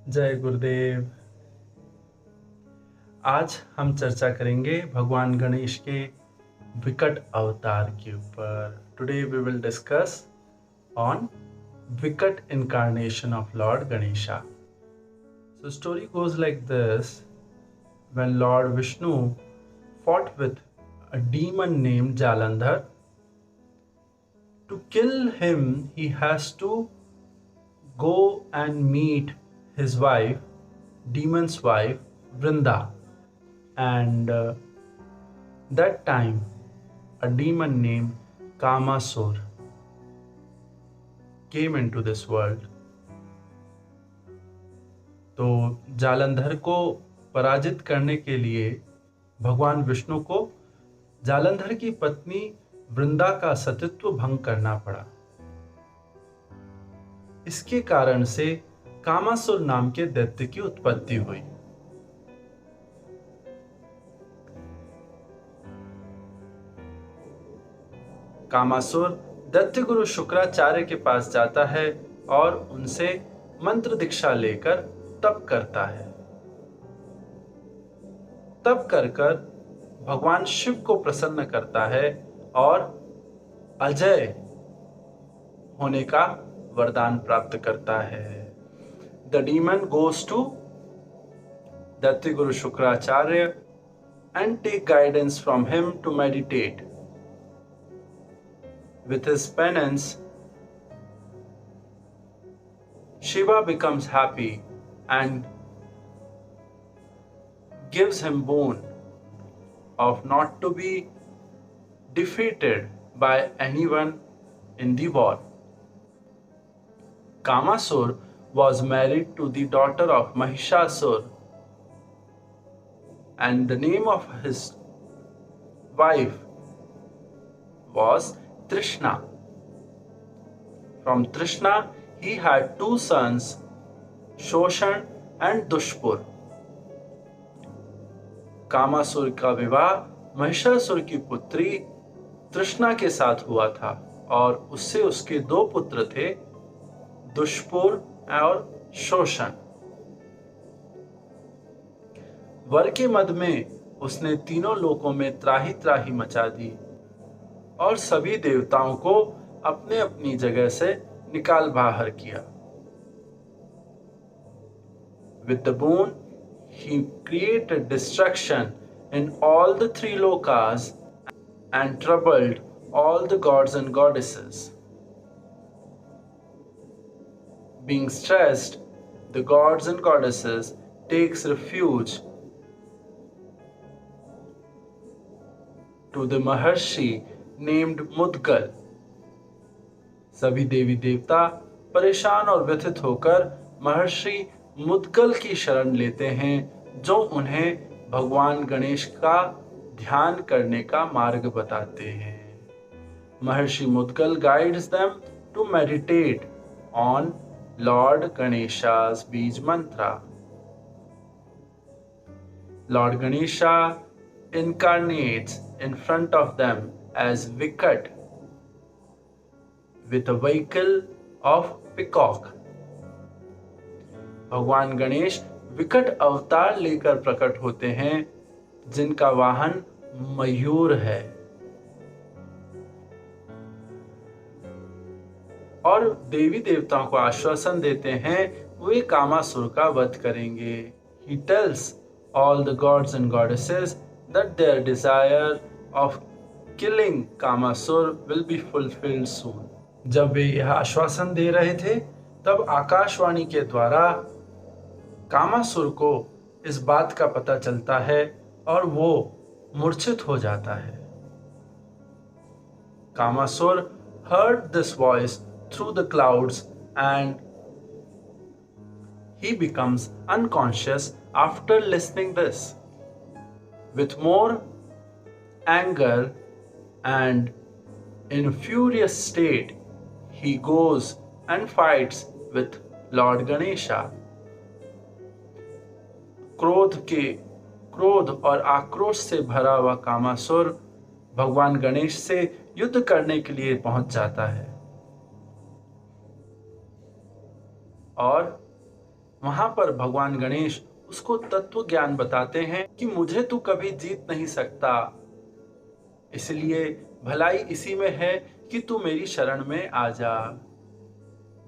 जय गुरुदेव। आज हम चर्चा करेंगे भगवान गणेश के विकट अवतार के ऊपर। Today we will discuss on Vikat incarnation of Lord Ganesha. So story goes like this. When Lord Vishnu fought with a demon named Jalandhar, to kill him he has to go and meet his wife, demon's wife, Vrinda. And that time, a demon named Kamasur came into this world. तो जालंधर को पराजित करने के लिए भगवान विष्णु को जालंधर की पत्नी वृंदा का सतीत्व भंग करना पड़ा। इसके कारण से कामासुर नाम के दैत्य की उत्पत्ति हुई। कामासुर दैत्य गुरु शुक्राचार्य के पास जाता है और उनसे मंत्र दीक्षा लेकर तप करता है। तप कर कर भगवान शिव को प्रसन्न करता है और अजय होने का वरदान प्राप्त करता है। The demon goes to Daitya Guru Shukracharya and take guidance from him to meditate. With his penance, Shiva becomes happy and gives him boon of not to be defeated by anyone in the war. Kamasur was married to the daughter of Mahishasur, and the name of his wife was Trishna. From Trishna, he had two sons, Shoshan and Dushpur. Kamasur का विवाह महिषासुर की पुत्री तृष्णा के साथ हुआ था और उससे उसके दो पुत्र थे, दुष्पुर और शोषण। वर के मद में उसने तीनों लोकों में त्राही त्राही मचा दी और सभी देवताओं को अपने अपनी जगह से निकाल बाहर किया। With the boon, he created destruction in all the three lokas and troubled all the gods and goddesses. Being stressed, the gods and goddesses takes refuge to the Maharshi named Mudgal. सभी देवी देवता परेशान और व्यथित होकर महर्षि मुद्गल की शरण लेते हैं, जो उन्हें भगवान गणेश का ध्यान करने का मार्ग बताते हैं। महर्षि मुद्गल guides them to meditate on lord गणेशा's beej mantra. Lord Ganesha incarnates in front of them as Vikat with a vehicle of peacock. भगवान गणेश विकट अवतार लेकर प्रकट होते हैं, जिनका वाहन मयूर है और देवी देवताओं को आश्वासन देते हैं वे कामासुर का वध करेंगे। He tells all the gods and goddesses that their desire of killing Kamasur will be fulfilled soon. जब वे यह आश्वासन दे रहे थे, तब आकाशवाणी के द्वारा कामासुर को इस बात का पता चलता है और वो मूर्छित हो जाता है। Kamasur heard this voice through the clouds and he becomes unconscious after listening this. With more anger and in a furious state, he goes and fights with Lord Ganesha. क्रोध और आक्रोश से भरा हुआ कामासुर भगवान गणेश से युद्ध करने के लिए पहुंच जाता है और वहां पर भगवान गणेश उसको तत्व ज्ञान बताते हैं कि मुझे तू कभी जीत नहीं सकता, इसलिए भलाई इसी में है कि तू मेरी शरण में आ जा।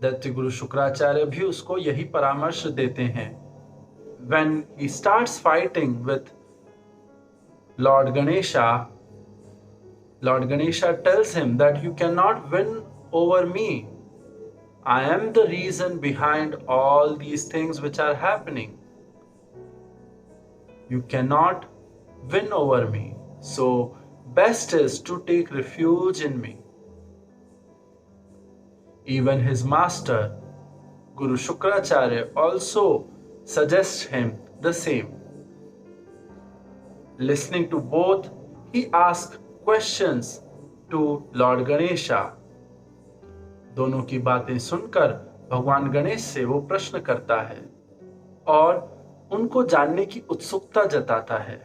दैत्य गुरु शुक्राचार्य भी उसको यही परामर्श देते हैं। When he starts fighting with Lord Ganesha, Lord Ganesha tells him that you cannot win over me. I am the reason behind all these things which are happening. You cannot win over me. So, best is to take refuge in me. Even his master, Guru Shukracharya, also suggests him the same. Listening to both, he asks questions to Lord Ganesha. दोनों की बातें सुनकर भगवान गणेश से वो प्रश्न करता है और उनको जानने की उत्सुकता जताता है।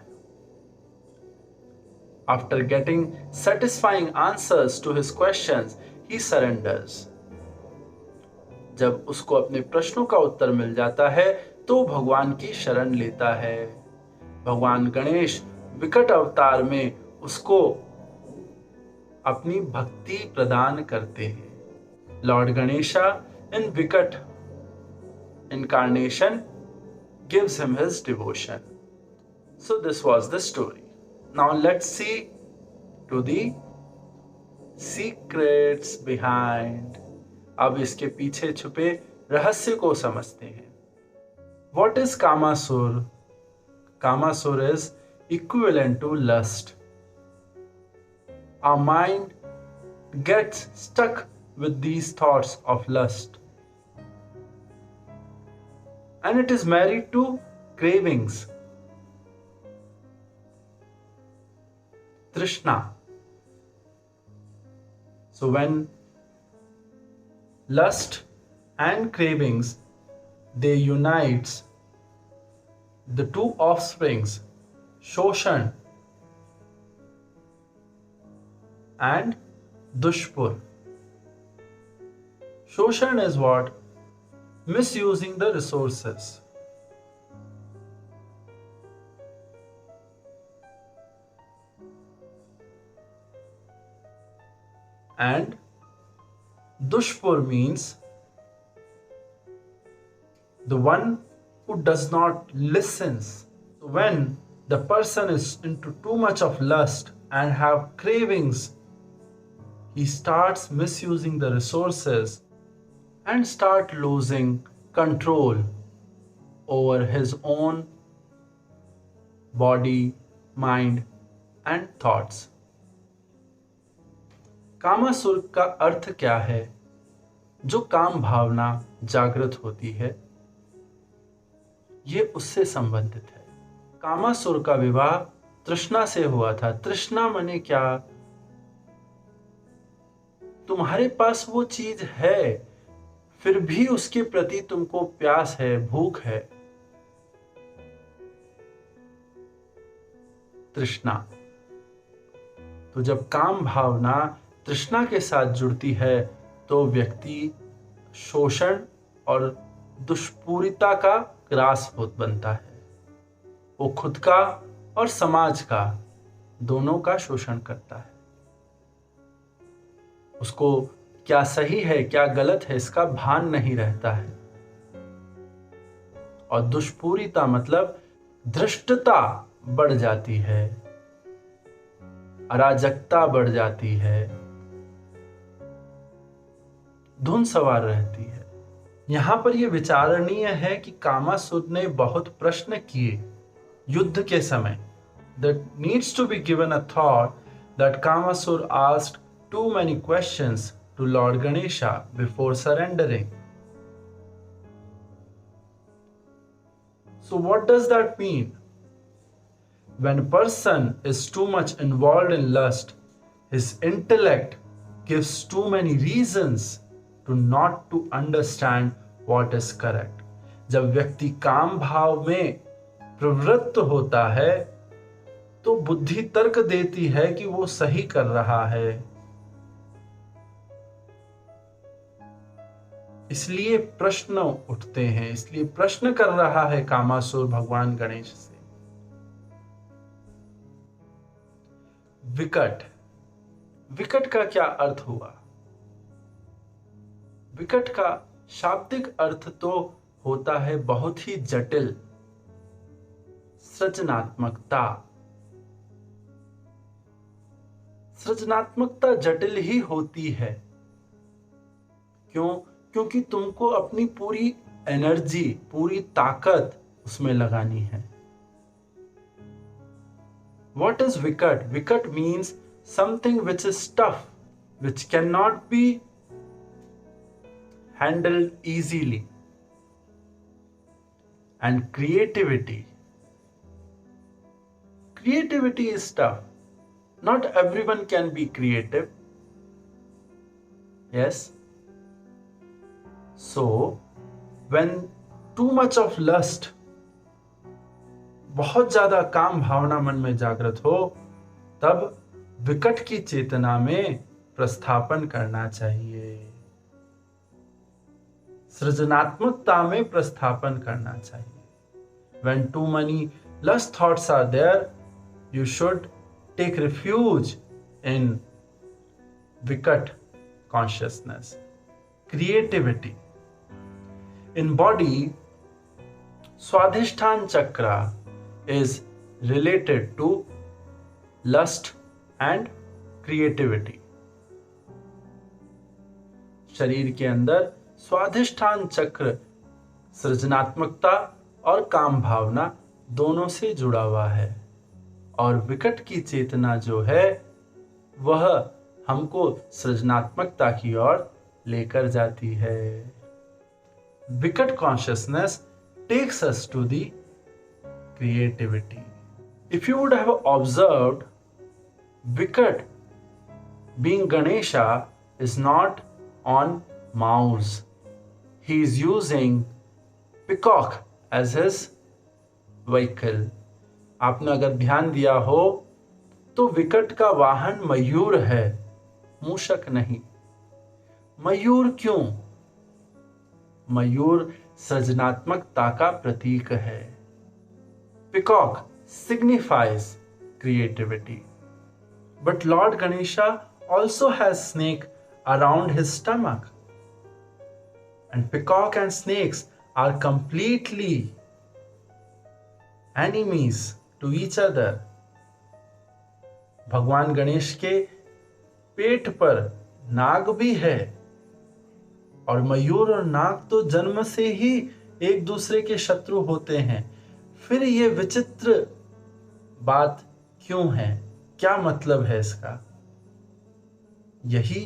After getting satisfying answers to his questions, he surrenders. जब उसको अपने प्रश्नों का उत्तर मिल जाता है तो भगवान की शरण लेता है। भगवान गणेश विकट अवतार में उसको अपनी भक्ति प्रदान करते हैं। लॉर्ड गणेशा इन विकट incarnation gives him his devotion. So this was the story. Now let's see to the secrets behind. अब इसके पीछे छुपे रहस्य को समझते हैं। What is Kamasur? Kamasur is equivalent to lust. Our mind gets stuck with these thoughts of lust, and it is married to cravings, Trishna. So when lust and cravings, they unites, the two offsprings, Shoshan and Dushpur. Shoshan is what? Misusing the resources. And Dushpur means the one who does not listens. When the person is into too much of lust and have cravings, he starts misusing the resources and start losing control over his own body, mind and thoughts. Kamasur का अर्थ क्या है? जो काम भावना जागृत होती है, ये उससे संबंधित है। कामासुर का विवाह तृष्णा से हुआ था। तृष्णा माने क्या? तुम्हारे पास वो चीज है, फिर भी उसके प्रति तुमको प्यास है, भूख है, तृष्णा। तो जब काम भावना तृष्णा के साथ जुड़ती है तो व्यक्ति शोषण और दुष्पूरिता का ग्रास बनता है। वो खुद का और समाज का दोनों का शोषण करता है। उसको क्या सही है क्या गलत है इसका भान नहीं रहता है। और दुष्पूरिता मतलब धृष्टता बढ़ जाती है, अराजकता बढ़ जाती है, धुन सवार रहती है। यहां पर यह विचारणीय है कि कामासुर ने बहुत प्रश्न किए युद्ध के समय। That needs to be given a thought that Kamasur asked too many questions to Lord Ganesha before surrendering. So what does that mean? When a person is too much involved in lust, his intellect gives too many reasons to not to understand what is correct. जब व्यक्ति काम भाव में प्रवृत्त होता है तो बुद्धि तर्क देती है कि वो सही कर रहा है। इसलिए प्रश्न उठते हैं, इसलिए प्रश्न कर रहा है कामासुर भगवान गणेश से। विकट, विकट का क्या अर्थ हुआ? विकट का शाब्दिक अर्थ तो होता है बहुत ही जटिल, सृजनात्मकता। सृजनात्मकता जटिल ही होती है। क्यों? क्योंकि तुमको अपनी पूरी एनर्जी, पूरी ताकत उसमें लगानी है। What is wicked? Wicked means something which is tough, which cannot be handled easily. And creativity. Creativity is tough. Not everyone can be creative. Yes. So, when too much of lust, बहुत ज्यादा काम भावना मन में जागृत हो, तब विकट की चेतना में प्रस्थापन करना चाहिए, सृजनात्मकता में प्रस्थापन करना चाहिए। When too many lust thoughts are there, you should take refuge in विकट consciousness, creativity. In body, स्वाधिष्ठान चक्र is related to lust and creativity. शरीर के अंदर स्वाधिष्ठान चक्र सृजनात्मकता और काम भावना दोनों से जुड़ा हुआ है, और विकट की चेतना जो है वह हमको सृजनात्मकता की ओर लेकर जाती है। Vikat consciousness takes us to the creativity. If you would have observed, Vikat being Ganesha is not on mouse. He is using peacock as his vehicle. आपने अगर ध्यान दिया हो तो विकट का वाहन मयूर है, मूषक नहीं। मयूर क्यों? मयूर सृजनात्मकता का प्रतीक है। Peacock signifies creativity. But Lord Ganesha also has snake around his stomach. And peacock and snakes are completely enemies to each other. भगवान गणेश के पेट पर नाग भी है, और मयूर और नाग तो जन्म से ही एक दूसरे के शत्रु होते हैं। फिर ये विचित्र बात क्यों है? क्या मतलब है इसका? यही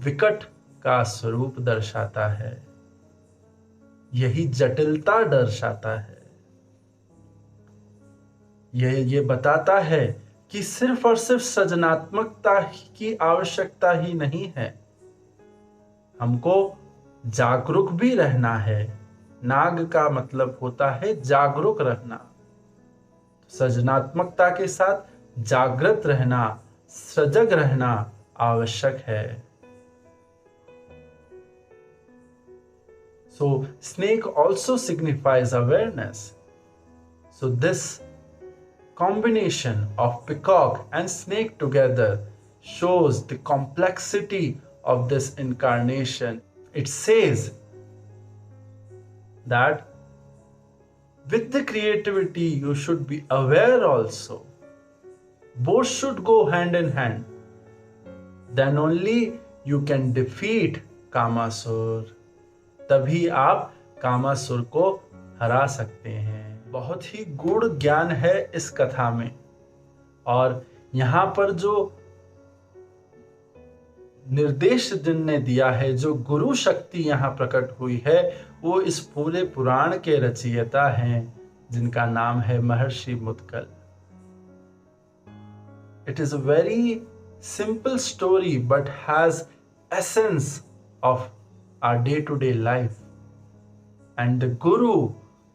विकट का स्वरूप दर्शाता है, यही जटिलता दर्शाता है। ये बताता है कि सिर्फ और सिर्फ सृजनात्मकता की आवश्यकता ही नहीं है, हमको जागरूक भी रहना है। नाग का मतलब होता है जागरूक रहना। सृजनात्मकता के साथ जागृत रहना, सजग रहना आवश्यक है। So snake also signifies awareness. So this combination of peacock and snake together shows the complexity of this incarnation. It says that with the creativity you should be aware also. Both should go hand in hand. Then only you can defeat Kamasur. तभी आप कामासुर को हरा सकते हैं। बहुत ही गूढ़ ज्ञान है इस कथा में, और यहाँ पर जो निर्देश जिनने दिया है, जो गुरु शक्ति यहाँ प्रकट हुई है, वो इस पूरे पुराण के रचयिता हैं, जिनका नाम है महर्षि Mudgal. It is a very simple story but has essence of our day-to-day life. And the guru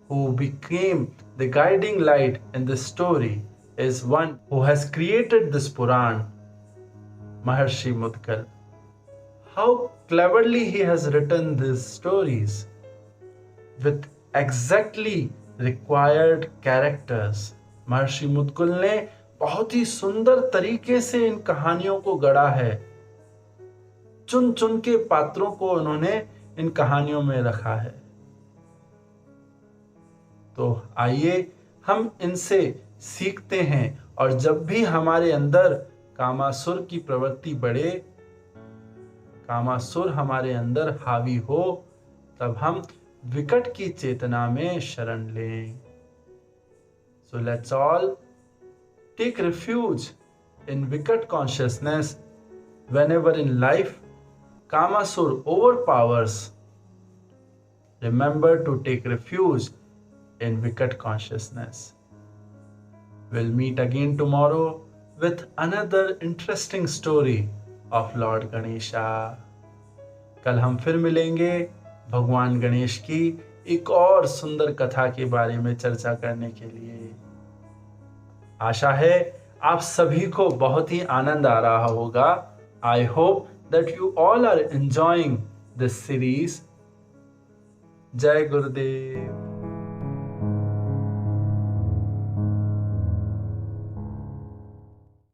who became the guiding light in this story is one who has created this Puran, Maharshi Mudgal. how cleverly he has written these stories with exactly required characters. महर्षि मुदगल ने बहुत ही सुंदर तरीके से इन कहानियों को गढ़ा है। चुन चुन के पात्रों को उन्होंने इन कहानियों में रखा है। तो आइए हम इनसे सीखते हैं, और जब भी हमारे अंदर कामासुर की प्रवृत्ति बढ़े, कामासुर हमारे अंदर हावी हो, तब हम विकट की चेतना में शरण लें। So let's all take refuge in Vikat consciousness whenever in life Kamasur overpowers. Remember to take refuge in Vikat consciousness. We'll meet again tomorrow with another interesting story of Lord Ganesha. कल हम फिर मिलेंगे भगवान गणेश की एक और सुंदर कथा के बारे में चर्चा करने के लिए। आशा है आप सभी को बहुत ही आनंद आ रहा होगा। I hope that you all are enjoying this series. जय गुरुदेव।